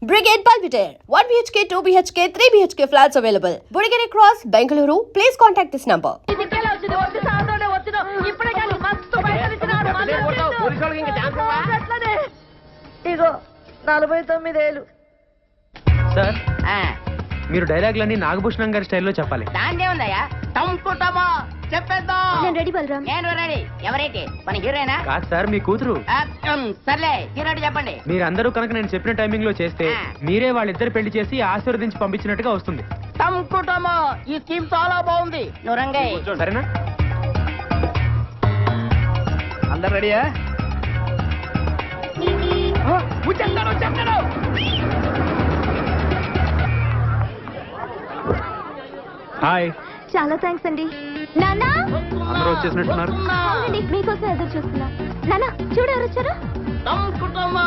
Brigade Palpitaire, 1 BHK, 2 BHK, 3 BHK flats available. Burigere Cross, Bengaluru. Please contact this number. Ego 49 sir మీరు డైలాగ్లన్నీ నాగభూషణం గారి స్టైల్లో చెప్పాలి. దాందే ఉందయ్యా టంకుటమా చెప్పేద్దాం. నేను రెడీ బలరాం. నేను రెడీ. ఎవరైతే మన హీరోయినా? కాదు సార్, మీ కూతురు. సర్లే హీరో చెప్పండి. మీరందరూ కనుక నేను చెప్పిన టైమింగ్ లో చేస్తే మీరే వాళ్ళిద్దరు పెళ్లి చేసి ఆశీర్వదించి పంపించినట్టుగా వస్తుంది. టంకుటమా ఈ స్కీమ్ చాలా బాగుంది. నువ్వు రంగయ్య. సరేనా? అందరు రెడీయా? హాయ్. చాలా థ్యాంక్స్ అండి. నాన్న అందరూ వచ్చేసినట్టున్నారు. అవునండి, మీకోసం ఎదురు చూస్తున్నా. నాన్న చూడు ఎవరు వచ్చారు. టంకుటమా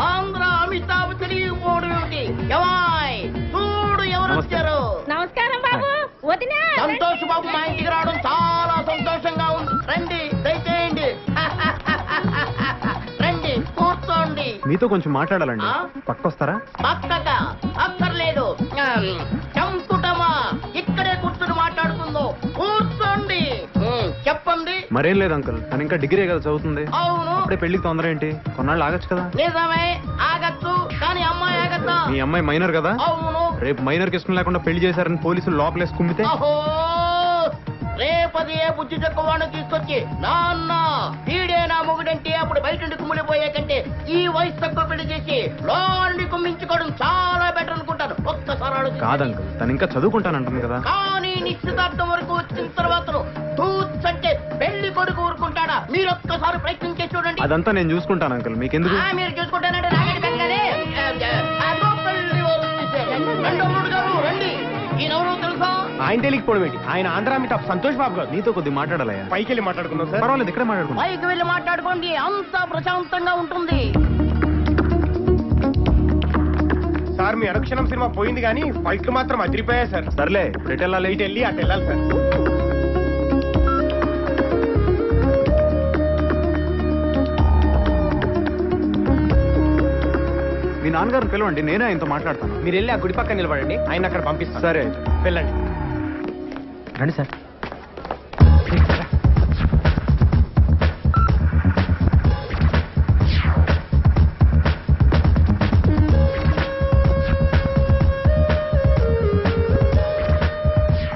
ఆంధ్ర అమితాబ్ తిరిగిపోవడం ఏమిటి? ఎవాయ్ చూడు ఎవరు వచ్చారు. నమస్కారం బాబు. వదినా సంతోష్ బాబు మా ఇంటికి రావడం చాలా సంతోషంగా ఉంది. రండి దయచేయండి. రండి కూర్చోండి. మీతో కొంచెం మాట్లాడాలండి. పక్కొస్తారా? పక్కక అక్కర్లేదు. చంపుటమా ఇక్కడే కూర్చొని మాట్లాడుకుందో. కూర్చోండి. చెప్పండి. మరేం లేదు అంకుల్, తను ఇంకా డిగ్రీ కదా చదువుతుంది. అవును అప్పుడే పెళ్లికి తొందర ఏంటి? కొన్నాళ్ళు ఆగచ్చు కదా. నిజమే ఆగచ్చు, కానీ అమ్మాయి ఆగచ్చా? మీ అమ్మాయి మైనర్ కదా. అవును. రేపు మైనర్ కి ఇష్టం లేకుండా పెళ్లి చేశారని పోలీసులు లోపలేసి కుమ్మితే అహో రేపది ఏ బుజ్జి చెక్కవాడిని తీసుకొచ్చి నాన్న వీడే నా మొగుడంటే అప్పుడు బయట నుండి కుమ్మిడిపోయే కంటే ఈ వయసు తక్కువ పెళ్లి చేసి లోని కుమ్మించుకోవడం చాలా బెటర్ అనుకుంటాను. ఒక్కసారి ఆలోచించండి. కాదు అంకుల్, తను ఇంకా చదువుకుంటానంటుంది కదా. కానీ నిశ్చితార్థం వరకు వచ్చిన తర్వాత తూచంటే పెళ్లి కొడుకు ఊరుకుంటాడా? మీరు ఒక్కసారి ప్రయత్నం చేసి చూడండి. అదంతా నేను చూసుకుంటాను అంకుల్, మీకెందుకు? మీరు చూసుకుంటానంటే నాగడి బెంగనే. అదో పెళ్లి వాళ్ళు వచ్చేసారు. రెండో గారు రండి. ఈయనెవరో తెలుసా? ఆయన తెలియకపోవడం ఏంటి? ఆయన ఆంధ్ర అమితాబ్ సంతోష్ బాబు గారు. నీతో కొద్దిగా మాట్లాడాలయ్యా. పైకి వెళ్ళి మాట్లాడుకుందాం సార్. పర్వాలేదు, ఇక్కడే మాట్లాడుకుందాం. పైకి వెళ్ళి మాట్లాడుకోండి, అంతా ప్రశాంతంగా ఉంటుంది. సార్ మీ అనుక్షణం సినిమా పోయింది కానీ ఫైట్లు మాత్రం అదిరిపోయాయి సార్. సర్లే, ఇప్పుడు ఎటు వెళ్ళాలి? ఇటు వెళ్ళి అటు వెళ్ళాలి సార్. మీ నాన్నగారిని పిలవండి, నేనే ఆయనతో మాట్లాడతాను. మీరు వెళ్ళి ఆ గుడి పక్కన నిలబడండి, ఆయన అక్కడ పంపిస్తాను. సరే అయితే వెళ్ళండి. రండి సార్.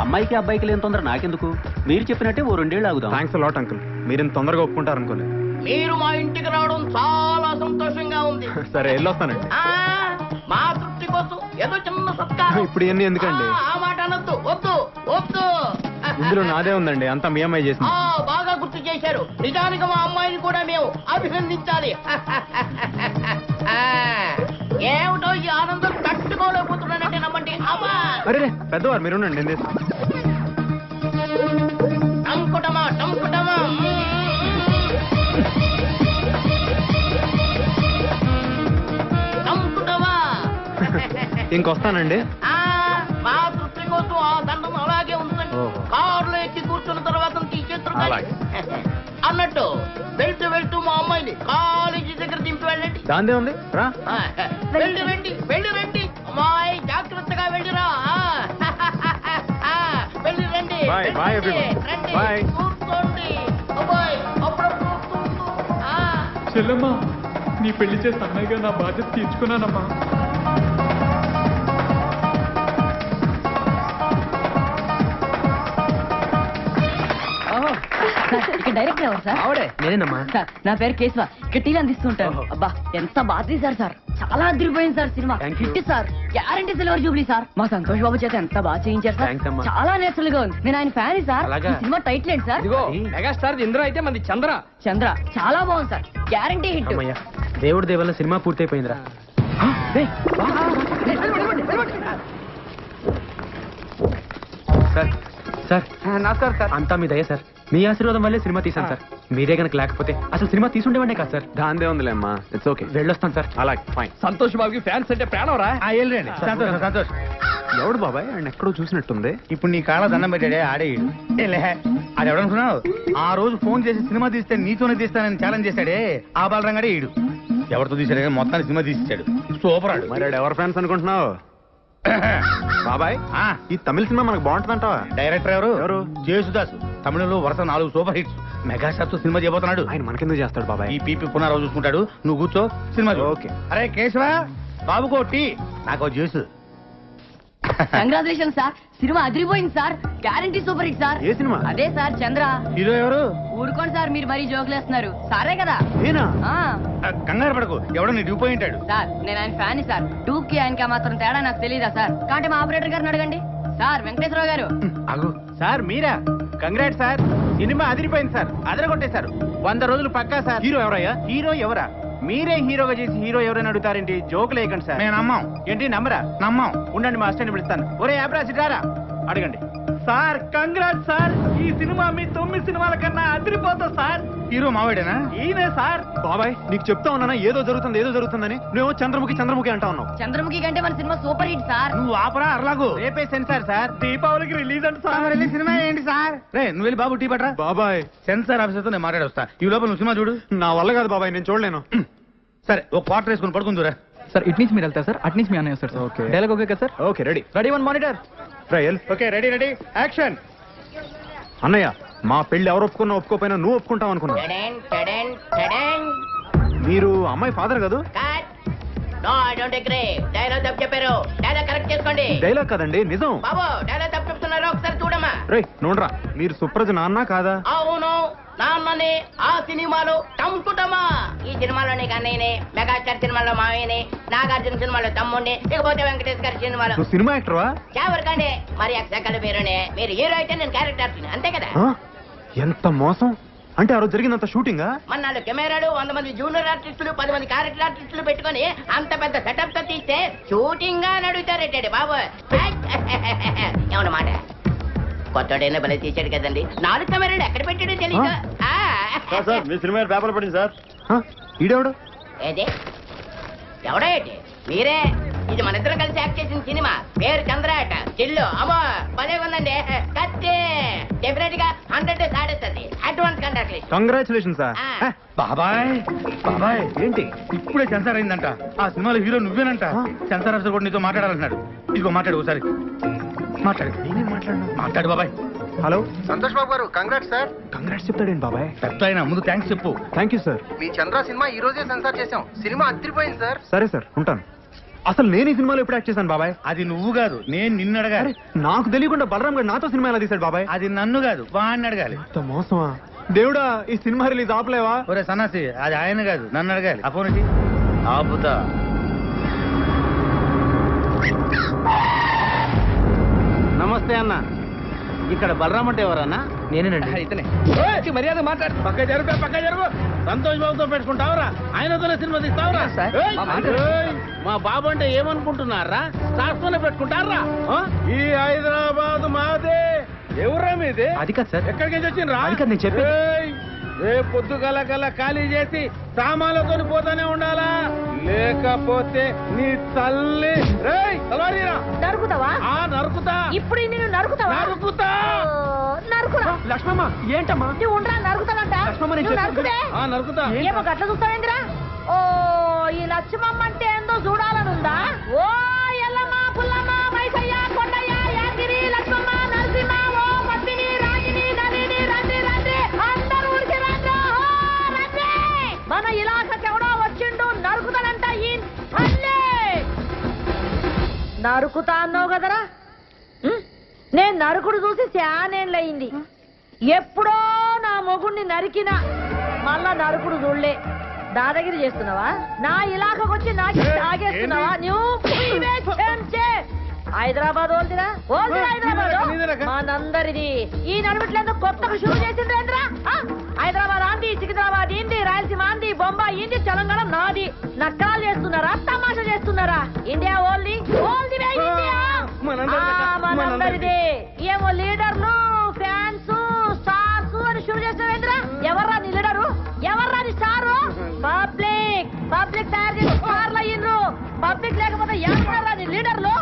అమ్మాయికి అబ్బాయికి లేని తొందర నాకెందుకు? మీరు చెప్పినట్టే ఓ 2 ఏళ్ళు ఆగుదాం. థ్యాంక్స్ లాట్ అంకుల్, మీరు ఇంత తొందరగా ఒప్పుకుంటారనుకోలేదు. మీరు మా ఇంటికి రావడం చాలా సంతోషంగా ఉంది. సరే వెళ్ళొస్తానండి. మా తృప్తి కోసం ఏదో చిన్న సత్కారం. ఇప్పుడు ఇవన్నీ ఎందుకండి? ఆ మాట అనొద్దు. వద్దు వద్దు. ఇందులో నాదే ఉందండి, అంతా మీ అమ్మాయి చేసింది. బాగా గుర్తు చేశారు. నిజానికి మా అమ్మాయిని కూడా మేము అభినందించాలి. ఏమిటో ఈ ఆనందం తట్టుకోలేకపోతున్నానంటే నమ్మండి. అమ్మా అరే పెద్దవారు మీరు ఉండండి, నేను చేస్తాను. టంకుటమా టంకుటమా. టంకుటమా. ఇంకొస్తానండి. మా తృప్తి కోసం ఆ దండం అలాగే ఉంచండి. కారులో ఎక్కి కూర్చున్న తర్వాత తీసేస్తారు. అన్నట్టు వెళ్తూ వెళ్తూ మా అమ్మాయిని కాలేజీ దగ్గర దింపి వెళ్ళండి. దాందే ఉంది రా. వెళ్ళి రండి వెళ్ళి రండి. అమ్మాయి జాగ్రత్తగా వెళ్ళిరా. వెళ్ళి రండి. Bye, bye everyone. రండి. Bye. కూర్చోండి. అబ్బాయి అప్పుడప్పుడు కూర్చోండి. చెల్లమ్మా, నీ పెళ్లి చేసి అన్నయ్యగా నా బాధ్యత తీర్చుకున్నానమ్మా. ఇక్కడ డైరెక్టర్ ఎవరు సార్? ఆవిడే నేనేనమ్మా. సార్ నా పేరు కేశవ, ఇక్కడ టీలు అందిస్తుంటాను. అబ్బా ఎంత బాగా తీశారు సార్, చాలా అదిరిపోయింది sir cinema. Thank you. Hit sir, guarantee silver Jubilee sir. మా సంతోష్ బాబు చేత ఎంత బాగా చేయించారు సార్. Thanks అమ్మా. చాలా నేచురల్ గా ఉంది. నేను ఆయన ఫ్యాన్ సార్. అలాగా? ఈ సినిమా టైటిల్ ఏంటి సార్? ఇదిగో మెగాస్టార్ ఇంద్ర అయితే మంది చంద్ర. చంద్ర. చాలా బాగుంది సార్, గ్యారంటీ హిట్. అమ్మయ్య, దేవుడి దేవల్ల సినిమా పూర్తయిపోయిందిరా. సార్ సార్ నమస్కారం సార్. అంతా మీ దయ సార్. మీ ఆశీర్వాదం వల్లే సినిమా తీసాను సార్. మీరే గనక లేకపోతే అసలు సినిమా తీసుండేవాడే కాదు సార్. దాందే ఉందిలే అమ్మా, ఇట్స్ ఓకే. వెళ్ళొస్తాను సార్. అలాగే ఫైన్. సంతోష్ బాబుకి ఫ్యాన్స్ అంటే ప్రాణం రా. వెళ్ళండి. సంతోష్ సంతోష్. ఎవడు బాబాయ్, ఆయన ఎక్కడో చూసినట్టుంది. ఇప్పుడు నీ కాళ్ళ దండం పెట్టాడే ఆడే అది ఎవడనుకున్నావు? ఆ రోజు ఫోన్ చేసి సినిమా తీస్తే నీతోనే తీస్తానని ఛాలెంజ్ చేశాడే ఆ బాలరంగాడే ఈడు. ఎవరితో తీసాడు కానీ మొత్తాన్ని సినిమా తీసిచ్చాడు. సూపర్ ఆడు. మరి ఎవరు ఫ్యాన్స్ అనుకుంటున్నావు బాబాయ్? ఈ తమిళ సినిమా మనకు బాగుంటుందంటావా? డైరెక్టర్ ఎవరు? జేసుదాస్. తమిళంలో వరుస 4 సూపర్ హిట్స్. మెగాస్టార్ తో సినిమా చేయబోతున్నాడు. ఆయన మనకెందుకు చేస్తాడు బాబాయ్? ఈ పీపీ పునరావు చూసుకుంటాడు. నువ్వు కూర్చో, సినిమా చూడు. ఓకే. అరే కేశవ, బాబుకో టీ, నాకు జ్యూస్. కంగ్రాచులేషన్ సార్, సినిమా అదిరిపోయింది sir, guarantee super hit sir. ఏ సినిమా? అదే సార్ చంద్ర. హీరో ఎవరు? ఊరుకోండి సార్, మీరు మరీ జోకులేస్తున్నారు. సారే కదా. నేనా? ఆ, కంగారు పడకు, ఎవడో నీ డ్యూపోయి ఉంటాడు. సార్ నేను ఆయన ఫ్యాన్ సార్. టూకి ఆయనకి మాత్రం తేడా నాకు తెలియదా సార్? కాబట్టి మా ఆపరేటర్ గారిని అడగండి. సార్ వెంకటేశ్వరరావు గారు. అగు సార్ మీరా? కంగ్రాట్ సార్, సినిమా అదిరిపోయింది సార్, అదరగొట్టేశారు. 100 రోజులు పక్కా సార్. హీరో ఎవరయ్యా? హీరో ఎవరా? మీరే హీరోగా చేసి హీరో ఎవరైనా అడుగుతారేంటి? జోకులు వేయకండి సార్. మేము నమ్మాం. ఏంటి నమ్మరా? నమ్మాం. ఉండండి, మా అసిస్టెంట్ పిలుస్తాను. ఒరే అబ్రాసి రారా, అడగండి. సార్ కంగ్రాట్ సార్, ఈ సినిమా మీ 9 సినిమాల కన్నా అదిరిపోతుంది సార్. హీరో మావాడేనా? ఈయనే సార్. బాబాయ్ నీకు చెప్తా ఉన్నానా ఏదో జరుగుతుందని? నువ్వు చంద్రముఖి అంటా ఉన్నావు. చంద్రముఖి కంటే మన సినిమా సూపర్ హిట్ సార్. నువ్వు ఆపరా అర్లాగు. రేపే సెన్సార్ సార్, దీపావళికి రిలీజ్ అంట సార్. సినిమా ఏంటి సార్? రే నువ్వు వెళ్ళి బాబు టీ పట్రా. బాబాయ్ సెన్సార్ ఆఫీసర్ తో నేను మాట్లాడొస్తా. ఈ లోపల నువ్వు సినిమా చూడు. నా వల్ల కాదు బాబాయ్, నేను చూడలేను. సరే ఒక క్వార్టర్ వేసుకుని పడుకుందురా. సార్ ఇటు నుంచి మీరు వెళ్తారు సార్, అటు నుంచి మీ అన్నయ్య వస్తారు సార్. ఓకే. డైలాగ్ ఓకే కదా sir? Okay ready. Ready 1 monitor. Trial. Okay ready action. అన్నయ్య మా పెళ్లి ఎవరు ఒప్పుకున్నా ఒప్పుకోపోయినా నువ్వు ఒప్పుకుంటావు అనుకున్నా. టడెన్, టడెన్, టడెన్. మీరు అమ్మాయి ఫాదర్ కాదు? Cut. No I don't agree. Dialogue తప్పు చెప్పారు. డైలాగ్ కరెక్ట్ చేసుకోండి. డైలాగ్ కదండి, నిజం. బాబు డైలాగ్ తప్పు చెప్తున్నారు, ఒకసారి చూడమ్మా. రే నోడ్రా, మీరు సుప్రజ నాన్న కాదా? అవును, నాన్నని. ఆ సినిమాలో టంకుటమా. ఈ సినిమాలోని అన్నయ్యని, మెగాస్టార్ సినిమాలో మావయ్యని, నాగార్జున సినిమాలో తమ్ముడిని, ఇకపోతే వెంకటేష్ గారి సినిమాలో నువ్వు సినిమా యాక్టర్వా? ఎవరికండి మరి అక్షకల పేరునే. మీరు హీరో అయితే నేను క్యారెక్టర్ అంతే కదా. ఆ? ఎంత మోసం! అంటే ఆ రోజు జరిగినంత షూటింగా? మన కెమెరాలు 100 మంది జూనియర్ ఆర్టిస్టులు 10 మంది క్యారెక్టర్ ఆర్టిస్టులు పెట్టుకొని అంత పెద్ద సెటప్ తో తీస్తే షూటింగ్ గా నడుగుతారేటండి బాబు. ఏమన్నమాట కొత్తడైనా భలే తీసాడు కదండి. 4 కెమెరాలు ఎక్కడ పెట్టాడో తెలీదు. మీ సినిమా పేపర్ పడింది సార్. ఈడెవడు? ఏది ఎవడో ఏంటి? మీరే. ఇది మన ఇద్దరు కలిసి యాక్ట్ చేసిన సినిమా. పేరు చంద్రాట. చిల్లు అమ్మో భలే ఉందండి. కత్తి డెఫినెట్ గా 100 సాడేస్తుంది. Advance congratulation. Congratulation sir. బాబాయ్ బాబాయ్ ఏంటి? ఇప్పుడే సెన్సార్ అయిందంట. ఆ సినిమాలో హీరో నువ్వేనంట. సెన్సార్ ఆఫీసర్ కూడా నీతో మాట్లాడాలంటున్నాడు. ఇదిగో మాట్లాడు ఒకసారి. మాట్లాడు బాబాయ్. హలో సంతోష్ బాబు గారు, కంగ్రాట్స్ సార్. కంగ్రాట్స్ చెప్తాడేంటి బాబాయ్? పెద్ద అయినా ముందు థ్యాంక్స్ చెప్పు. Thank you sir. Me Chandra cinema ఈ రోజే సెన్సార్ చేసాం. సినిమా అదిరిపోయింది సార్. సరే సార్, ఉంటాను. అసలు నేను ఈ సినిమాలో ఎప్పుడు యాక్ట్ చేశాను బాబాయ్? అది నువ్వు కాదు, నేను నిన్ను అడగాలి. నాకు తెలియకుండా బలరాం గారు నాతో సినిమా ఎలా తీశాడు బాబాయ్? అది నన్ను కాదు, వాడిని అడగాలి. ఎంత మోసమా దేవుడా! ఈ సినిమా రిలీజ్ ఆపలేవా? ఒరే సన్నాసి, అది ఆయన కాదు, నన్ను అడగాలి. ఆ ఫోన్ ఇచ్చి. ఆపుతా. నమస్తే అన్న. ఇక్కడ బలరామ్ అంటే ఎవరన్నా? నేనేనండి. ఇతనే. మర్యాద మాట్లాడు. పక్క జరుగు. సంతోష్ బాబుతో పెట్టుకుంటావురా? ఆయనతోనే సినిమా తీస్తావురా? మా బాబు అంటే ఏమనుకుంటున్నారా? శాస్త్రంలో పెట్టుకుంటారా? ఈ హైదరాబాద్ మాదే. ఎవరా మీది? అది కాదు సార్. ఎక్కడికి వచ్చిండ్రా? అది కాదు నేను చెప్పేది. రేపు పొద్దుగల ఖాళీ చేసి సామాన్లతో పోతానే ఉండాలా, లేకపోతే నీ తల్లి తలవారీరా. నరుకుతావా? నరుకుతా. ఇప్పుడు నేను నరుకుతావా? నరుకురా. లక్ష్మమ్మ ఏంటమ్మా? నువ్వు ఉండరా, నరుకుతానంట. లక్ష్మమ్మ నేను నువ్వు చెప్పేది. నరుకుదే. నరుకుతా. ఏమో గట్ల చూస్తావేందిరా? ఓ ఈ లక్ష్మమ్మ అంటే ఏందో చూడాలనుందా? ఓ ఎల్లమ్మ, పుల్లమ్మ, మైసయ్య, కొండయ్య, యాగిరి, లక్ష్మమ్మ, నరసింహ, ఓ పద్మిని, రాగిని, నలిని, రండి అందరూ ఊరికి రండి. మన ఇలాకకి ఎవడో వచ్చిండు, నరుకుతానంట. ఈ తల్లే నరుకుతా అన్నావు కదరా? నేను నరుకుడు చూసి శానేళ్ళయింది. ఎప్పుడో నా మొగుణ్ణి నరికినా మళ్ళా నరుకుడు చూడలే. దాదాగిరి చేస్తున్నావా? నా ఇలాకకొచ్చి నాకు తాగేస్తున్నావా? నువ్వు హైదరాబాద్ ఓల్దిరా హైదరాబాద్ మనందరిది. ఈ నడుమిట్లేందుకు కొత్తగా షురూ చేసిండ్రేంద్రా? హైదరాబాద్ ఆంది, సికింద్రాబాద్ ఇంది, రాయలసీమ ఆంది, బొంబాయి ఇంది, తెలంగాణ నాది. నక్కరాలు చేస్తున్నారా, తమాషా చేస్తున్నారా? ఇండియా ఓల్ది ఇండియా మనందరిది. ఏమో లీడర్లు, ఫ్యాన్స్, స్టార్స్ అని షురూ చేస్తారేంద్రా? ఎవర్రా నీ లీడరు? ఎవర్రా నీ స్టారు? పబ్లిక్ తయారు చేసి స్టార్లు అయ్యిండ్రు. పబ్లిక్ లేకపోతే ఎవరా నీ లీడర్లు?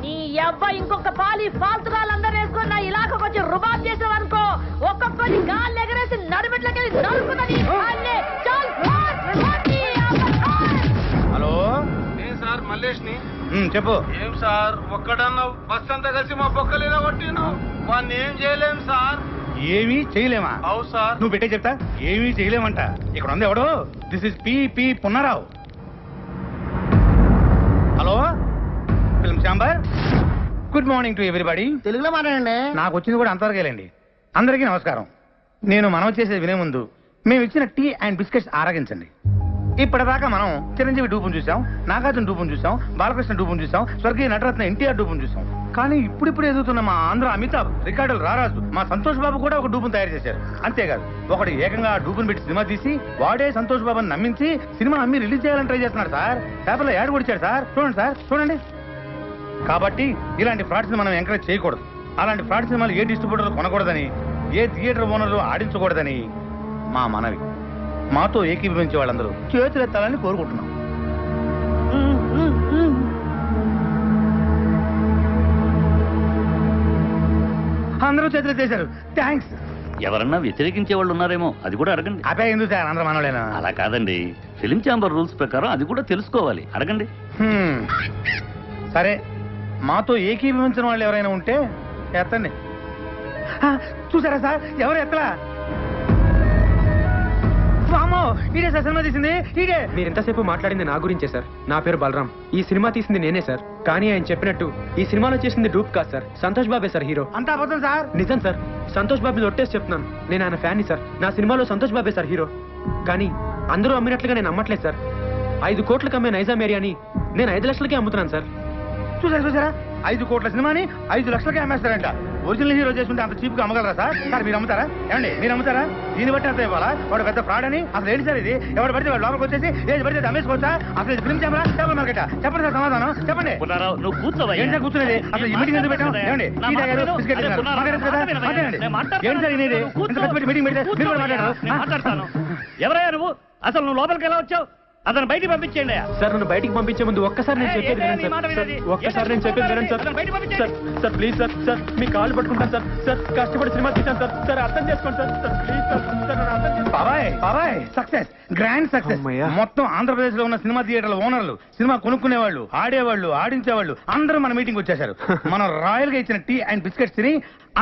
నీ అబ్బాయి ఇంకొక పాలి ఫాల్తుగాళ్ళందరూ వేసుకొని నా ఇలాకకు వచ్చి రుబాబ్ చేసావు అనుకో, ఒక్కొక్కరి గాలి ఎగరేసి నడుమిట్లకెళ్ళి నరుకుతుంది. చెప్పు. ఏం సార్ ఒక్కడన్నా బస్ అంతా కలిసి మా బొక్కలేదా కొట్టిను వాడిని ఏం చేయలేం సార్. ఏమీ చేయలేమా? అవు సార్. నువ్వు పెట్టే చెప్తా. ఏమీ చేయలేమంట. ఇక్కడ ఉంది ఎవడు? This is P Punnarao. Hello, film chamber. Good morning to everybody. తెలుగులో మాట్లాడండి. నాకు వచ్చింది కూడా అంతవరకేలేండి. అందరికీ నమస్కారం. నేను మనం చేసేది వినే ముందు మేము ఇచ్చిన టీ అండ్ బిస్కెట్స్ ఆరగించండి. ఇప్పటిదాకా మనం చిరంజీవి డూపును చూసాం, నాగార్జున డూపును చూసాం, బాలకృష్ణ డూపును చూసాం, స్వర్గీయ నటరత్న ఎన్టీఆర్ డూపును చూసాం. కానీ ఇప్పుడు ఎదుగుతున్న మా ఆంధ్ర అమితాబ్, రికార్డులు రారాజు, మా సంతోష్ బాబు కూడా ఒక డూపును తయారు చేశారు. అంతేకాదు ఒకటి ఏకంగా ఆ డూపును పెట్టి సినిమా తీసి వాడే సంతోష్ బాబుని నమ్మించి సినిమా అమ్మి రిలీజ్ చేయాలని ట్రై చేస్తున్నాడు సార్. పేపర్లో యాడ్ కొడిచాడు సార్. చూడండి సార్, చూడండి. కాబట్టి ఇలాంటి ఫ్రాడ్స్ మనం ఎంకరేజ్ చేయకూడదు. అలాంటి ఫ్రాడ్ సినిమాలు ఏ డిస్ట్రిబ్యూటర్లు కొనకూడదని, ఏ థియేటర్ ఓనర్లు ఆడించకూడదని మా మనవి. మాతో ఏకీభవించే వాళ్ళందరూ చేతులెత్తాలని కోరుకుంటున్నాం. అందరూ చేతులెత్తేశారు. థ్యాంక్స్. ఎవరన్నా వ్యతిరేకించే వాళ్ళు ఉన్నారేమో, అది కూడా అడగండి. అదే ఎందుకు సార్, అందరూ మనోళ్ళేనా? అలా కాదండి, ఫిలిం ఛాంబర్ రూల్స్ ప్రకారం అది కూడా తెలుసుకోవాలి, అడగండి. సరే, మాతో ఏకీభవించిన వాళ్ళు ఎవరైనా ఉంటే ఎత్తండి. చూసారా సార్, ఎవరు ఎత్తలా? వామ్మో, ఈడే సార్ సినిమా తీసింది, ఈడే. మీరు ఎంతసేపు మాట్లాడింది నా గురించే సార్. నా పేరు బలరాం. ఈ సినిమా తీసింది నేనే సార్. కానీ ఆయన చెప్పినట్టు ఈ సినిమాలో చేసింది డూప్ కాదు సార్, సంతోష్ బాబే సార్ హీరో. అంతా అబద్ధం సార్. నిజం సార్, సంతోష్ బాబు ఒట్టేసి చెప్తున్నాను. నేను ఆయన ఫ్యాన్ని సార్. నా సినిమాలో సంతోష్ బాబే సార్ హీరో. కానీ అందరూ అమ్మినట్లుగా నేను అమ్మట్లేదు సార్. 5 కోట్లకు అమ్మే నైజాం ఏరియాని నేను 5 లక్షలకే అమ్ముతున్నాను సార్. చూసారా 5 కోట్ల సినిమాని 5 లక్షలకే అమ్మేస్తారంట. ఒరిజినల్ హీరో చేసుకుంటే అంత చీప్ గా అమ్మగలరా సార్? సార్ మీరు అమ్ముతారా? ఏమండి మీరు అమ్ముతారా? దీన్ని బట్టి అంత ఇవ్వాలా? వాడు పెద్ద ఫ్రాడ్ అని అసలు ఏంటి సార్ ఇది? ఎవరు పడితే వాడు లోపలికి వచ్చేసి ఏది పడితే అమ్మేసుకోవచ్చా? అసలు ఇది ఫిల్మ్ ఛాంబరా, చేపల మార్కెటా? చెప్పండి సార్ సమాధానం చెప్పండి. నువ్వు కూర్చోవయ్యా. ఏంటి సార్ కూర్చునేది? అసలు ఈ మీటింగ్ ఎందుకు పెట్టాం? ఏమండి టీ తాగారు, బిస్కెట్ తిన్నారు, మాట్లాడచ్చు కదా? మాట్లాడండి. ఏంటి సార్ ఇది? ఇంత పెట్టి మీటింగ్ పెడితే మీరు కూడా మాట్లాడతారు. ఎవరయ్యా నువ్వు? అసలు నువ్వు లోపలికి ఎలా వచ్చావు? అతను బయటికి పంపించేయండి. సార్ నన్ను బయటికి పంపించే ముందు ఒక్కసారి నేను చెప్పేది వినండి సార్. ఒక్కసారి నేను చెప్పేది వినండి sir. Sir please sir. Sir మీ కాళ్ళు పట్టుకుంటాను సార్. సార్ కష్టపడి సినిమా తీశాను సార్. సార్ అర్థం చేసుకోండి sir. Sir please sir. Sir నన్ను అర్థం చేసుకోండి. బాబాయ్ సక్సెస్, గ్రాండ్ సక్సెస్. అమ్మయ్య. మొత్తం ఆంధ్రప్రదేశ్ లో ఉన్న సినిమా థియేటర్ల ఓనర్లు, సినిమా కొనుక్కునేవాళ్ళు, ఆడేవాళ్ళు, ఆడించేవాళ్ళు అందరూ మన మీటింగ్ వచ్చేసారు. మనం రాయల్ గా ఇచ్చిన టీ అండ్ బిస్కెట్స్ తిని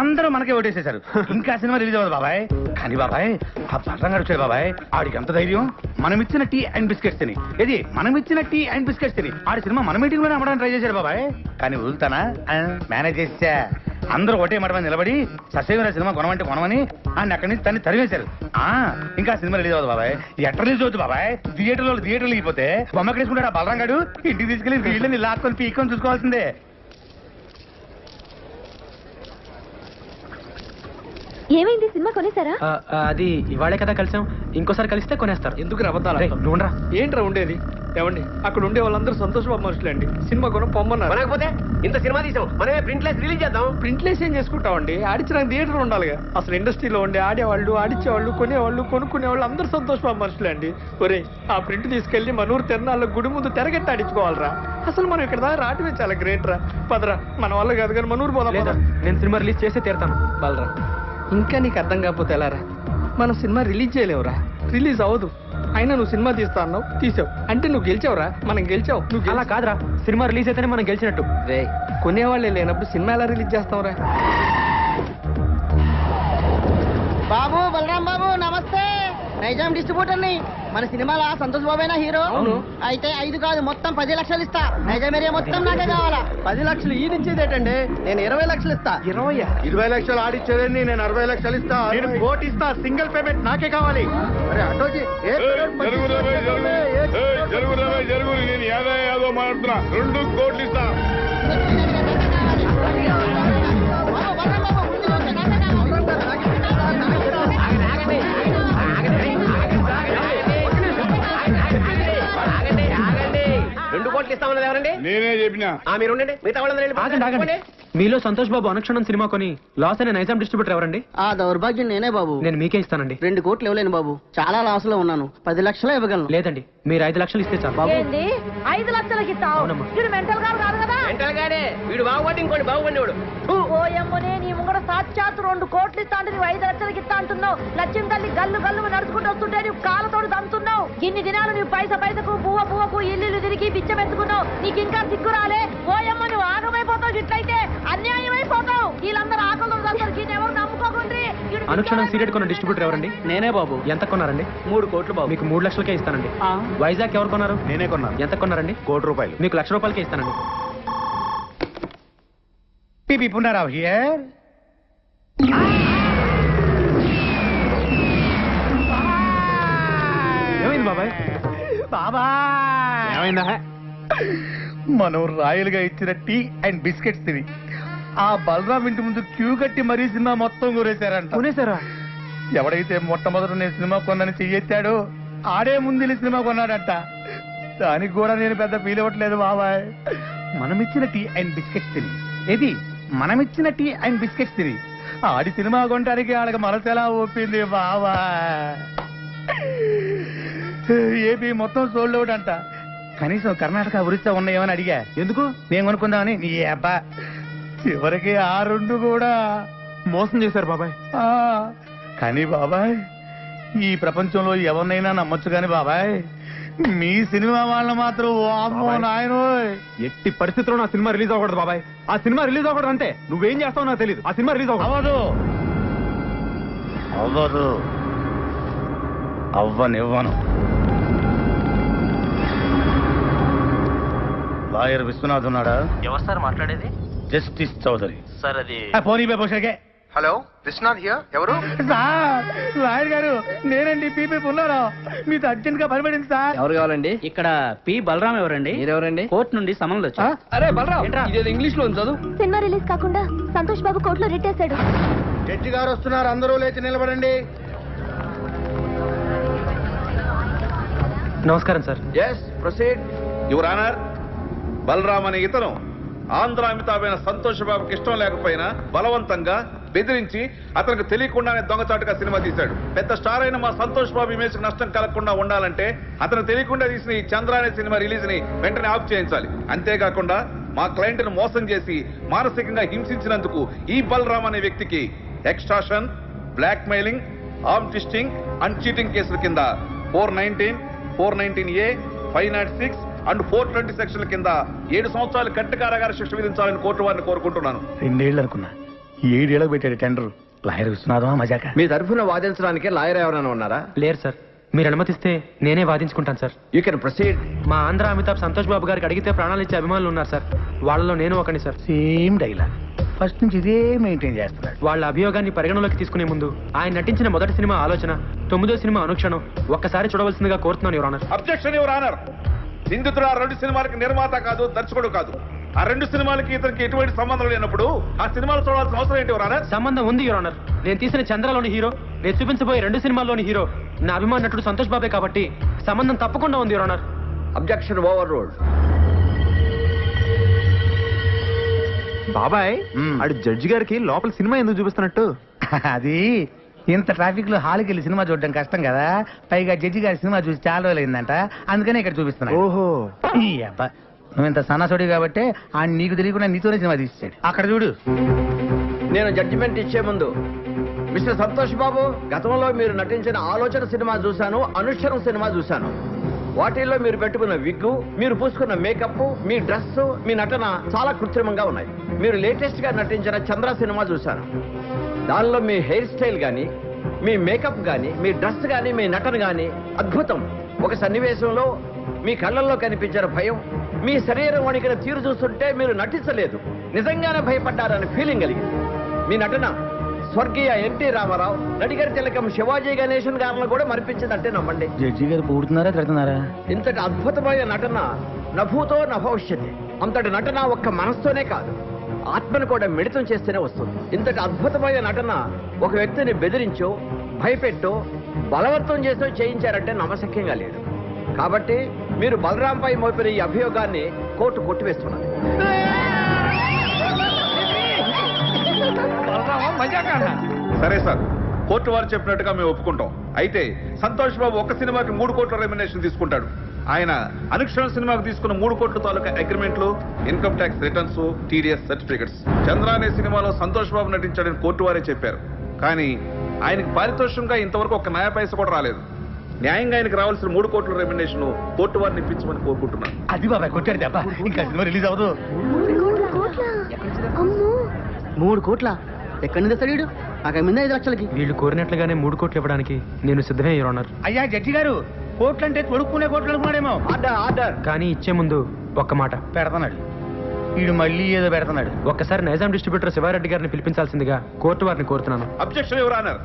అందరూ మనకే ఓటేసేశారు. ఇంకా సినిమా రిలీజ్ అవ్వదు బాబాయ్. కానీ బాబాయ్ ఆ బలరంగా వచ్చాడు బాబాయ్. ఆడికి ఎంత ధైర్యం? మనం ఇచ్చిన టీ అండ్ బిస్కెట్స్ తిని, ఇది మనం ఇచ్చిన టీ అండ్ బిస్కెట్స్ తిని ఆడి సినిమా మన మీటింగ్ లోనే అమ్మడానికి ట్రై చేశాడు బాబాయ్. కానీ వదులుతానా? మేనేజ్ చేసా. అందరూ ఒకటే మాట మీద నిలబడి ససేమిరా సినిమా కొనమంటే కొనమని ఆయన అక్కడి నుంచి తన్ని తరివేశారు. ఇంకా సినిమా రిలీజ్ అవ్వదు బాబాయ్. ఎట్లా రిలీజ్ అవుతుంది బాబాయ్? థియేటర్లు అయిపోతే బొమ్మకేసుకుంటాడు ఆ బలరంగాడు. ఇంటికి తీసుకెళ్లి వీళ్ళని లాక్కొని పీక్కొని చూసుకోవాల్సిందే. ఏమైంది, సినిమా కొనేసారా? అది ఇవాళే కదా కలిసాం. ఇంకోసారి కలిస్తే కొనేస్తారు. ఎందుకు అబద్ధాలు? నువ్వురా. ఏంట్రా ఉండేది? ఏమండి అక్కడ ఉండే వాళ్ళందరూ సంతోష్ బాబు మనుషులండి. సినిమా కొన పొమ్మన్నారు. కొనకపోతే ఇంత సినిమా తీసాం, మనమే ప్రింట్లెస్ రిలీజ్ చేద్దాం. ప్రింట్లేసి ఏం చేసుకుంటామండి? ఆడించడానికి థియేటర్ ఉండాలిగా. అసలు ఇండస్ట్రీలో ఉండే ఆడేవాళ్ళు, ఆడించేవాళ్ళు, కొనేవాళ్ళు, కొనుక్కునేవాళ్ళు అందరూ సంతోష్ బాబు మనుషులండి. ఒరే ఆ ప్రింట్ తీసుకెళ్లి మనూరు తిరణాల్లో గుడి ముందు తెరగట్టి ఆడించుకోవాలరా. అసలు మనం ఇక్కడ దాకా రావటమే చాలా గ్రేట్ రా. పదరా, మన వల్ల కాదు కానీ మనూరు పోదాం. నేను సినిమా రిలీజ్ చేసే తీరుతాను. బలరా, ఇంకా నీకు అర్థం కాకపోతే ఎలారా? మనం సినిమా రిలీజ్ చేయలేవురా, రిలీజ్ అవ్వదు. అయినా నువ్వు సినిమా తీస్తా అన్నావు, తీసావు అంటే నువ్వు గెలిచావురా. మనం గెలిచావు. నువ్వు అలా కాదురా, సినిమా రిలీజ్ అయితేనే మనం గెలిచినట్టు. రే కొనేవాళ్ళే లేనప్పుడు సినిమా ఎలా రిలీజ్ చేస్తావురా? బాబు, బలరాం బాబు నమస్తే. నైజాం డిస్ట్రిబ్యూటర్ ని. మన సినిమాలో సంతోష్ బాబేనా హీరో? అవును. అయితే 5 కాదు, మొత్తం 10 లక్షలు ఇస్తా. నైజాం ఏరియా మొత్తం నాకే కావాలా. 10 లక్షలు ఈయనిచ్చేదేటంటే నేను 20 లక్షలు ఇస్తా. 20 లక్షలు ఆడిచ్చేదండి, నేను 60 లక్షలు ఇస్తా. నేను కోటి ఇస్తా. సింగిల్ పేమెంట్ నాకే కావాలి. అరే అటోజీ జరుగు నేను యాదో మాట్లాడుతున్నా. 2 కోట్లు ఇస్తా. బాబు, బలరాం బాబు, ముందు వచ్చే నాకే కావాలి. 2 కోట్లు ఇస్తామన్నది ఎవరండి? నేనే చెప్పినా. మీరు ఉండండి, మిగతా వాళ్ళందరూ ఆగండి ఆగండి. మీలో సంతోష్ బాబు అనుక్షణం సినిమా కొని లాస్ అయిన నైజాం డిస్ట్రిబ్యూటర్ ఎవరండి? ఆ దౌర్భాగ్యం నేనే బాబు. నేను మీకే ఇస్తానండి. 2 కోట్లు ఇవ్వలేను బాబు, చాలా లాస్ లో ఉన్నాను. 10 లక్షలు ఇవ్వగలను. లేదండి, మీరు 5 లక్షలు ఇస్తే చాలు. ఏంటి 5 లక్షలకి ఇస్తావు? అవునమ్మా. మీరు మెంటల్ గారు కాదు కదా? మెంటల్ గాడే వీడు బాగుపడి ఇంకోటి బాగుపడినోడు ఓ ఎమ్మనే నీ ముంగడ సాక్షాత్ 2 కోట్లు ఇస్తా అంటే నువ్వు 5 లక్షలకి ఇస్తా అంటున్నావు. లక్ష్యం తల్లి గల్లు గల్లు నడుచుకుంటూ వస్తుంటే నువ్వు కాళ్ళతోడు దంతున్నావు. ఇన్ని దినాలు నువ్వు పైసకు పువ్వకు ఇల్లు తిరిగి పిచ్చెత్తుకున్నావు. నీకు ఇంకా సిగ్గు రాలే? ఓ ఎమ్మ నువ్వు ఆగమైపోతావు. ఇట్లయితే అన్యాయం అయిపోతావు. వీళ్ళందరూ ఆకలి అందరికి ఎవరు నమ్ముకోకుండ్రి. అనుక్షణం సీరియట్ కొన్న డిస్ట్రిబ్యూటర్ ఎవరండి? నేనే బాబు. ఎంత కొన్నారండి? 3 కోట్లు బాబు. మీకు 3 లక్షలకే ఇస్తానండి. వైజాగ్ ఎవరు కొన్నారు? నేనే కొన్నాను. ఎంత కొన్నారండి? 1 కోటి రూపాయలు. మీకు 1 లక్ష రూపాయలకే ఇస్తానండి. PP Punarao here. ఏమైంది బాబాయ్? బాబా ఏమైందా? మనం రాయలుగా ఇచ్చిన టీ అండ్ బిస్కెట్స్ తిని ఆ బలరాం ఇంటి ముందు క్యూ కట్టి మరీ సినిమా మొత్తం కూరేశారంట. కొనేసారా? ఎవడైతే మొట్టమొదట నేను సినిమా కొన్నాను చెయ్యెత్తాడో ఆడే ముందు సినిమా కొన్నాడట. దానికి కూడా నేను పెద్ద ఫీల్ అవ్వట్లేదు బాబాయ్. మనమిచ్చిన టీ అండ్ బిస్కెట్స్ తిని ఏది మనమిచ్చిన టీ అండ్ బిస్కెట్స్ తిని ఆడి సినిమా కొనడానికి ఆడకి మనసెలా ఒప్పింది బాబా. ఏపీ మొత్తం సోల్డ్ అవుట్ అంట. కనీసం కర్ణాటక ఒరిస్సా ఉన్నాయేమని అడిగా. ఎందుకు? నేను కొనుక్కుందామని. నీ అబ్బా చివరికి ఆ 2 కూడా మోసం చేశారు బాబాయ్. కానీ బాబాయ్ ఈ ప్రపంచంలో ఎవరినైనా నమ్మొచ్చు కానీ బాబాయ్ మీ సినిమా వాళ్ళ మాత్రం వామ్మో నాయనోయ్. ఎట్టి పరిస్థితుల్లో నా సినిమా రిలీజ్ అవ్వకూడదు బాబాయ్. ఆ సినిమా రిలీజ్ అవ్వకూడదు అంటే నువ్వేం చేస్తావు నాకు తెలియదు. ఆ సినిమా రిలీజ్ అవ్వదు అవ్వదు అవ్వనివ్వను. లాయర్ విశ్వనాథ్ ఉన్నాడా? ఎవరు సార్ మాట్లాడేది? జస్టిస్ చౌదరి. సార్ అది పోనీ బేపోషకే. Hello Vishwanath here. ఎవరు? సార్ లాయర్ గారు నేనండి పీపీ ఉన్నారా? మీతో అర్జెంట్ గా పనిపడింది సార్. ఎవరు కావాలండి? ఇక్కడ పి బలరాం ఎవరండి? మీరెవరండి? కోర్టు నుండి సమన్లు వచ్చా. అరే బలరాం ఇదేదో ఇంగ్లీష్ లో చదువు. సినిమా రిలీజ్ కాకుండా సంతోష్ బాబు కోర్టులో రిట్టేశాడు. జడ్జి గారు వస్తున్నారు, అందరూ లేచి నిలబడండి. నమస్కారం sir. Yes proceed. Your honour, Balaram అనే ఇతను ఆంధ్ర అమితాబైన సంతోష్ బాబుకి ఇష్టం లేకపోయినా బలవంతంగా బెదిరించి అతనికి తెలియకుండానే దొంగచాటుగా సినిమా తీశాడు. పెద్ద స్టార్ అయిన మా సంతోష్ బాబు ఇమేజ్ నష్టం కలగకుండా ఉండాలంటే అతను తెలియకుండా తీసిన ఈ చంద్ర అనే సినిమా రిలీజ్ ని వెంటనే ఆఫ్ చేయించాలి. అంతేకాకుండా మా క్లయింట్ ను మోసం చేసి మానసికంగా హింసించినందుకు ఈ బలరామ్ అనే వ్యక్తికి extortion, blackmailing, arm twisting and cheating కేసుల కింద 419, 419A, 506 అండ్ 420 సెక్షన్ల కింద 7 సంవత్సరాలు కఠిన కారాగార శిక్ష విధించాలని కోర్టు వారిని కోరుకుంటున్నాను. 2 ఏళ్ళు అనుకున్నా, 7 ఏళ్ళకు పెట్టాడు టెండర్. లాయర్ విశ్వనాథమా మజాక? మీ తరఫున వాదించడానికి లాయర్ ఎవరైనా ఉన్నారా? లేరు సార్. మీరు అనుమతిస్తే నేనే వాదించుకుంటాను సార్. You can proceed. మా ఆంధ్ర అమితాబ్ సంతోష్ బాబు గారికి అడిగితే ప్రాణాలు ఇచ్చే అభిమానులు ఉన్నారు సార్. వాళ్ళలో నేను ఒకని సార్. సేమ్ డైలాగ్ ఫస్ట్ నుంచి ఇదే మెయింటైన్ చేస్తున్నాడు. వాళ్ళ అభియోగాన్ని పరిగణలోకి తీసుకునే ముందు ఆయన నటించిన మొదటి సినిమా ఆలోచన, 9వ సినిమా అనుక్షణం ఒక్కసారి చూడవలసిందిగా కోరుతున్నాను your honour. Objection your honour. నిందితుడు ఆ 2 సినిమాలకి నిర్మాత కాదు, దర్శకుడు కాదు. ఆ 2 సినిమాలకి ఇతనికి ఎటువంటి సంబంధం లేనప్పుడు ఆ సినిమాలు చూడాల్సిన అవసరం ఏంటి యువర్ ఆనర్? సంబంధం ఉంది యువర్ ఆనర్. నేను తీసిన చంద్రలోని హీరో, నేను చూపించబోయే 2 సినిమాల్లోని హీరో నా అభిమాన నటుడు సంతోష్ బాబే కాబట్టి సంబంధం తప్పకుండా ఉంది your honour. Objection over ruled. బాబాయ్ ఆడు జడ్జి గారికి లోపల సినిమా ఎందుకు చూపిస్తున్నట్టు? అది ఇంత ట్రాఫిక్ లో హాల్కి వెళ్ళి సినిమా చూడడం కష్టం కదా, పైగా జడ్జి గారి సినిమా చూసి చాలా రోజులు అయిందంట, అందుకనే ఇక్కడ చూపిస్తున్నా. ఓహో, ఈ అబ్బా నువ్వు ఇంత సన్నాసుడి కాబట్టి ఆయన నీకు తెలియకుండా నీతోనే సినిమా తీసాడు. అక్కడ చూడు. నేను జడ్జిమెంట్ ఇచ్చే ముందు మిస్టర్ సంతోష్ బాబు, గతంలో మీరు నటించిన ఆలోచన సినిమా చూశాను, అనుక్షరం సినిమా చూశాను. వాటిల్లో మీరు పెట్టుకున్న విగ్గు, మీరు పూసుకున్న మేకప్, మీ డ్రెస్, మీ నటన చాలా కృత్రిమంగా ఉన్నాయి. మీరు లేటెస్ట్ గా నటించిన చంద్ర సినిమా చూశాను. దానిలో మీ హెయిర్ స్టైల్ గానీ, మీ మేకప్ గానీ, మీ డ్రెస్ గానీ, మీ నటన గానీ అద్భుతం. ఒక సన్నివేశంలో మీ కళ్ళల్లో కనిపించిన భయం, మీ శరీరం వణికిన తీరు చూస్తుంటే మీరు నటించలేదు, నిజంగానే భయపడ్డారని ఫీలింగ్ కలిగింది. మీ నటన స్వర్గీయ ఎన్టీ రామారావు, నడిగర్ తిలకం శివాజీ గణేశన్ గారిని కూడా మరిపించిందంటే నమ్మండి. జడ్జి గారు పూడుతున్నారా తిడుతున్నారా? ఇంతటి అద్భుతమైన నటన నభూతో నభవిష్యతి. అంతటి నటన ఒక్క మనస్తోనే కాదు, ఆత్మను కూడా మిళితం చేస్తేనే వస్తుంది. ఇంతటి అద్భుతమైన నటన ఒక వ్యక్తిని బెదిరించో, భయపెట్టో, బలవంతం చేసో చేయించారంటే నమ్మశక్యంగా లేదు. కాబట్టి మీరు బలరాంపై మోపిన ఈ అభియోగాన్ని కోర్టు కొట్టివేస్తున్నది. సరే సార్, కోర్టు వారు చెప్పినట్టుగా మేము ఒప్పుకుంటాం. అయితే సంతోష్ బాబు ఒక్క సినిమాకి 3 కోట్ల రెమ్యునరేషన్ తీసుకుంటాడు. ఆయన అనుక్షణ సినిమాకు తీసుకున్న 3 కోట్ల తాలూకా అగ్రిమెంట్లు, income tax returns, TDS certificates. Chandra అనే సినిమాలో సంతోష్ బాబు నటించాడని కోర్టు వారే చెప్పారు. కానీ ఆయనకి పారితోషికంగా ఇంతవరకు ఒక నయా పైస కూడా రాలేదు. న్యాయంగా ఆయనకు రావాల్సిన 3 కోట్ల రెమ్యునరేషన్ కోర్టు వారిని ఇప్పించమని కోరుకుంటున్నాను. అది బాబాయ్ కొట్టాడు దెబ్బ. ఇంకా సినిమా రిలీజ్ అవ్వదు. 3 కోట్ల ఎక్కడి నుంచి తెస్తాడు? నాకు మీద 5 లక్షలకి. వీళ్ళు కోరినట్లుగానే 3 కోట్లు ఇవ్వడానికి నేను సిద్ధమే యువర్ ఆనర్. అయ్యా జడ్జి గారు, కోట్లు అంటే తొడుక్కునే కోట్లు అనుకున్నాడేమో. ఆర్డర్. కానీ ఇచ్చే ముందు ఒక్క మాట పెడతాడు వీడు, మళ్ళీ ఏదో పెడతాడు. ఒక్కసారి నైజాం డిస్ట్రిబ్యూటర్ శివారెడ్డి గారిని పిలిపించాల్సిందిగా కోర్టు వారిని కోరుతున్నాను. Objection your honour.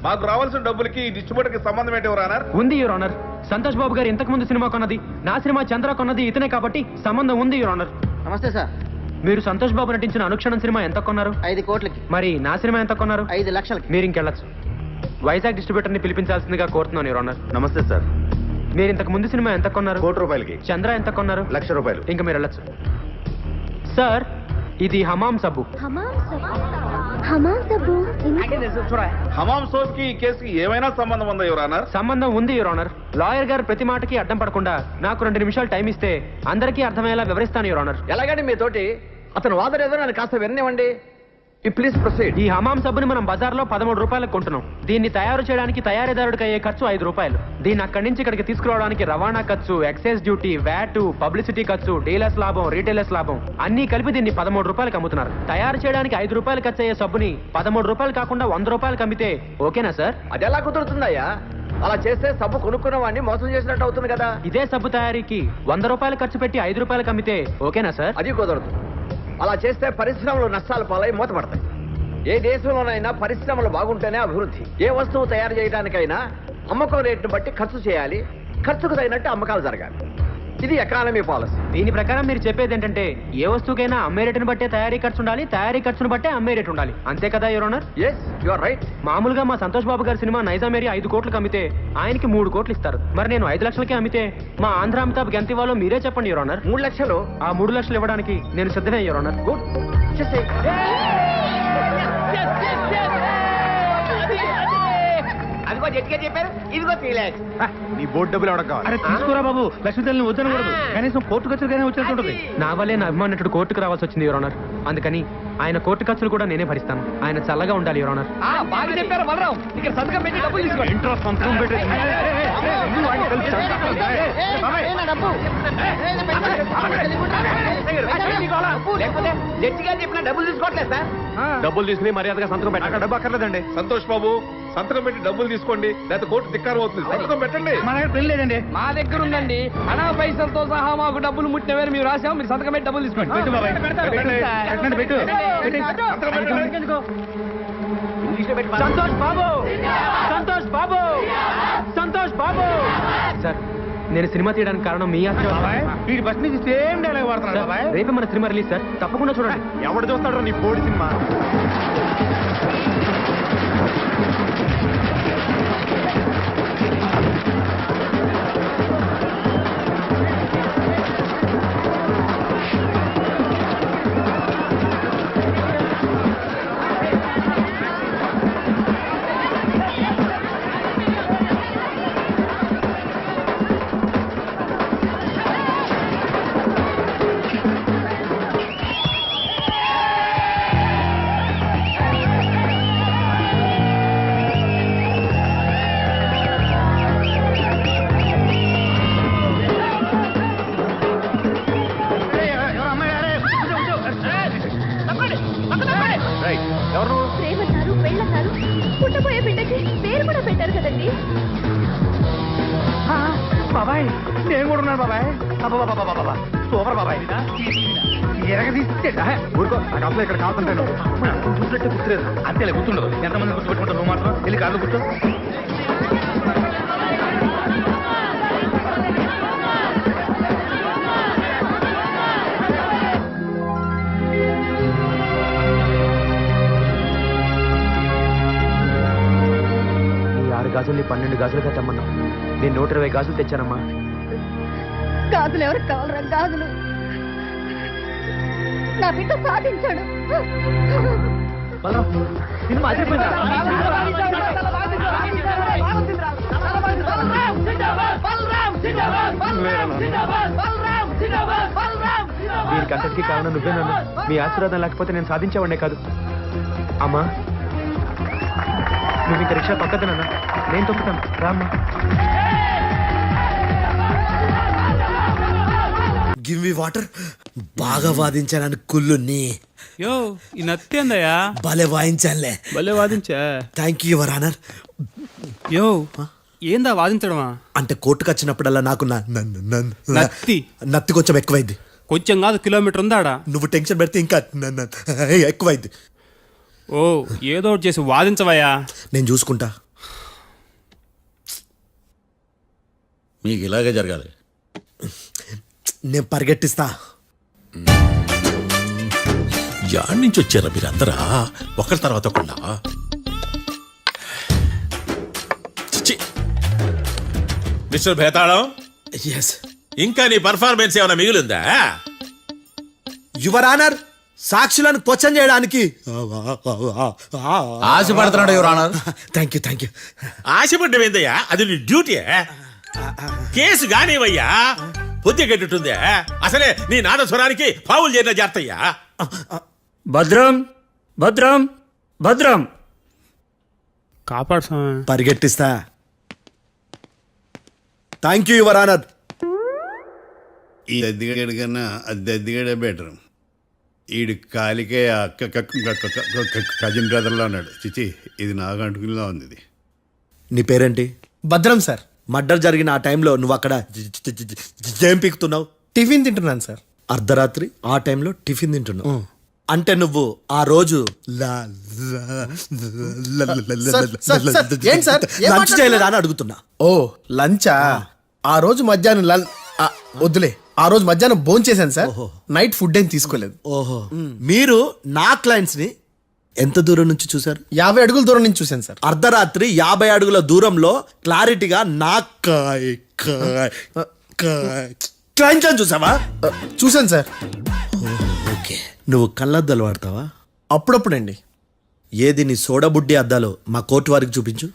మాకు రావాల్సిన డబ్బులకి ఈ డిస్ట్రిబ్యూటర్ కి సంబంధం ఏంటి యువర్ ఆనర్? ఉంది యువర్ ఆనర్. సంతోష్ బాబు గారు ఇంతకు ముందు సినిమా కొన్నది, నా సినిమా చంద్ర కొన్నది ఇతనే కాబట్టి సంబంధం ఉంది యువర్ ఆనర్. నమస్తే సార్. మీరు సంతోష్ బాబు నటించిన అనుక్షణం సినిమా ఎంత కొన్నారు? 5 కోట్లకి. మరి నా సినిమా ఎంత కొన్నారు? 5 లక్షలకి. మీరు ఇంకెళ్ళచ్చు. వైజాగ్ డిస్ట్రిబ్యూటర్ ని పిలిపించాల్సిందిగా కోరుతున్నాను యువర్ ఆనర్. నమస్తే సార్. మీరు ఇంతకు ముందు సినిమా ఎంత కొన్నారు? 1 కోటి రూపాయలకి. చంద్ర ఎంత కొన్నారు? 1 లక్ష రూపాయలు. ఇంకా మీరు వెళ్ళచ్చు. సార్, ఇది హమామ్ సబ్బు. హమాం సబ్బు హమాం సోప్ కి ఈ కేసుకి ఏమైనా సంబంధం ఉందా యువర్ ఆనర్? సంబంధం ఉంది యువర్ ఆనర్. లాయర్ గారు ప్రతి మాటకి అడ్డం పడకుండా నాకు 2 నిమిషాలు టైం ఇస్తే అందరికీ అర్థమయ్యేలా వివరిస్తాను యువర్ ఆనర్. ఎలాగండి మీతోటి అతను వాదన ఏదో నన్ను కాస్త విననివ్వండి. Please proceed. ఈ హమాం సబ్బుని మనం బజార్లో 13 రూపాయలకు కొంటున్నాం. దీన్ని తయారు చేయడానికి తయారీదారుడికి అయ్యే ఖర్చు 5 రూపాయలు. దీన్ని అక్కడి నుంచి ఇక్కడికి తీసుకురావడానికి రవాణా ఖర్చు, ఎక్సైజ్ డ్యూటీ, వ్యాట్, పబ్లిసిటీ ఖర్చు, డీలర్స్ లాభం, రీటైలర్స్ లాభం అన్ని కలిపి దీన్ని 13 రూపాయలకు అమ్ముతున్నారు. తయారు చేయడానికి 5 రూపాయలు ఖర్చు అయ్యే సబ్బుని 13 రూపాయలు కాకుండా 100 రూపాయలకు అమ్మితే ఓకేనా సార్? అది ఎలా కుదురుతుందయ్యా? అలా చేస్తే సబ్బు కొనుక్కున్న వాడిని మోసం చేసినట్టు అవుతుంది కదా. ఇదే సబ్బు తయారీకి 100 రూపాయలు ఖర్చు పెట్టి 5 రూపాయలకు అమ్మితే ఓకేనా సార్? అది కుదరదు. అలా చేస్తే పరిశ్రమలు నష్టాలు పాలై మూతపడతాయి. ఏ దేశంలోనైనా పరిశ్రమలు బాగుంటేనే అభివృద్ధి. ఏ వస్తువు తయారు చేయడానికైనా అమ్మకం రేటును బట్టి ఖర్చు చేయాలి. ఖర్చుకు తగినట్టు అమ్మకాలు జరగాలి. ఇది ఎకానమీ పాలసీ. దీని ప్రకారం మీరు చెప్పేది ఏంటంటే ఏ వస్తువుకైనా అమ్మే రేటును బట్టే తయారీ ఖర్చు ఉండాలి, తయారీ ఖర్చును బట్టే అమ్మే రేటు ఉండాలి. అంతే కదా your honour? Yes, you are right. మామూలుగా మా సంతోష్ బాబు గారి సినిమా నైజాం ఏరియా 5 కోట్లకు అమ్మితే ఆయనకి 3 కోట్లు ఇస్తారు. మరి నేను 5 లక్షలకే అమ్మితే మా ఆంధ్ర అమితాబ్ ఎంత ఇవ్వాలో మీరే చెప్పండి యువర్ ఆనర్. 3 లక్షలు. ఆ 3 లక్షలు ఇవ్వడానికి నేను సిద్ధమే యువర్ ఆనర్. గుడ్. అదిగో జట్గా చెప్పారు, ఇదిగో 3 lakhs. నీ బోర్డు డబ్బులు ఎవడ కావాలి? అరే తీసుకురా బాబు, లక్ష్మీదేవిని వద్దనకూడదు. కనీసం కోర్టు ఖర్చులుగానే వచ్చేస్తుంటది. నా వల్లే నా అభిమానుడు కోర్టుకు రావాల్సి వచ్చింది యువర్ ఆనర్. అందుకని ఆయన కోర్టు ఖర్చులు కూడా నేనే భరిస్తాను. ఆయన చల్లగా ఉండాలి యువర్ ఆనర్. బాగా చెప్పారు బలరాం. ఇక్కడ సంతకం పెట్టి డబ్బులు తీసుకోండి. ఇంట్రెస్ట్ సంతకం పెట్టి లేకపోతే జడ్జిగా చెప్పిన డబ్బులు తీసుకోవట్లేదు సార్. డబ్బులు తీసుకుని మర్యాదగా సంతకం పెట్టండి. డబ్బు అక్కర్లేదండి. సంతోష్ బాబు, సంతకం పెట్టి డబ్బులు తీసుకోండి, లేకపోతే కోర్టు ధిక్కారం అవుతుంది. సంతకం పెట్టండి. మన దగ్గర పెళ్లి లేదండి. మా దగ్గర ఉందండి. అనా పైసలతో సహా మాకు డబ్బులు ముట్టినవేరు మేము రాసాం. మీరు సంతకం పెట్టి డబ్బులు తీసుకోండి. పెట్టు బాబాయ్, పెట్టండి, పెట్టు. సంతోష్ బాబు, సంతోష్ బాబు, సంతోష్ బాబు. సార్, నేను సినిమా తీయడానికి కారణం మీ బాబాయ్, వీడి బస్ నుంచి సేమ్ డైలాగ్ వాడుతున్నాడు బాబాయ్. రేపే మన సినిమా రిలీజ్ సార్, తప్పకుండా చూడండి. ఎవడు చూస్తాడు నీ బోర్డు సినిమా? ప్రేమన్నారు, పెళ్ళన్నారు, పుట్టబోయే బిడ్డకి పేరు కూడా పెట్టారు కదండి. బాబాయ్, నేను కూడా ఉన్నాను బాబాయ్. బాబా సూపర్ బాబాయ్. ఎరగదీస్తే ఊరుకో, నాకు అసలు ఇక్కడ కావాలంటాను. చూసినట్టే గుర్తులేదు. అంతేలే, గుర్తుండదు. ఎంతమంది గుర్తుపెట్టుకుంటావు నువ్వు మాత్రం. వెళ్ళి కార్లు కూర్చో. ఈ 6 గాజుల్ని 12 గాజులుగా తెమ్మన్నా. నేను 120 గాజులు తెచ్చానమ్మా. గాజులు ఎవరికి కావాలరా? గాజులు నా బిడ్డ సాధించాడు. సినిమా అదిరిపోయిందా? బలరాం దీనికి అంతటికీ కారణం నువ్వే నాన్న. మీ ఆశీర్వాదం లేకపోతే నేను సాధించేవాడినే కాదు. అమ్మా నువ్వు ఇంకా రిక్షా పక్కది నాన్న, నేను తొక్కుతాను రామ్మా. Give me water. బాగా వాదించానని కుళ్ళుని యో ఈ నత్తేందయ్యా భలే వాయించానులే. భలే వాదించా. Thank you your honour. యో ఏందా వాదించడమా? అంటే కోర్టుకు వచ్చినప్పుడల్లా నాకు నత్తి కొంచెం ఎక్కువైంది. కొంచెం కాదు, కిలోమీటర్ ఉందాడా. నువ్వు టెన్షన్ పెడితే ఇంకా ఎక్కువైంది. ఓ ఏదో ఒకటి చేసి వాదించవయ్యా. నేను చూసుకుంటా. మీకు ఇలాగే జరగాలి. నేను పరిగెట్టిస్తా. యాడ్ నుంచి వచ్చారా మీరందరా ఒకరి తర్వాత ఒకళ్ళ? మిస్టర్ భేతాళం, ఎస్ ఇంకా నీ పర్ఫార్మెన్స్ ఏమైనా మిగిలిందా? యువర్ ఆనర్, సాక్షులను క్వశ్చన్ చేయడానికి ఆశపడుతున్నాడు your honour. Thank you thank you. ఆశపడ్డం ఏందయ్యా, అది నీ డ్యూటీ. కేసు గానివయ్యా, బుద్ధి గట్టుందే. అసలే నీ నాదస్వరానికి పావులు చేరిన జాగ్రత్తయ్యా. భద్రం భద్రం భద్రం. కాపాడు స్వామి. పరిగెట్టిస్తా. Thank you your honour. ఈ దద్దిగడ కన్నా అది దద్దిగడే బెటర్. ఈడు కాలికే కజిన్ బ్రదర్లో అన్నాడు. చిచి, ఇది నాకు అంటుకునిలా ఉంది. ఇది నీ పేరేంటి? భద్రం సార్. మర్డర్ జరిగిన ఆ టైంలో నువ్వు అక్కడ ఏం పీకుతున్నావు? టిఫిన్ తింటున్నాను సార్. అర్ధరాత్రి ఆ టైంలో టిఫిన్ తింటున్నావు అంటే నువ్వు ఆ రోజు లంచ్ చేయలేదా అని అడుగుతున్నా. ఓ లంచా? ఆ రోజు మధ్యాహ్నం వద్దులే, ఆ రోజు మధ్యాహ్నం భోజనం చేశాను సార్. నైట్ ఫుడ్ ఏం తీసుకోలేదు. ఓహో, మీరు నా క్లయింట్స్ ని ఎంత దూరం నుంచి చూసారు? 50 అడుగుల దూరం నుంచి చూశాను సార్. అర్ధరాత్రి 50 అడుగుల దూరంలో క్లారిటీగా నా క్లయింట్స్ చూసావా? చూశాను సార్. ఓకే, నువ్వు కళ్ళద్దాలు వాడతావా? అప్పుడప్పుడండి. ఏది నీ సోడబుడ్డి అద్దాలు మా కోర్టు వారికి చూపించు.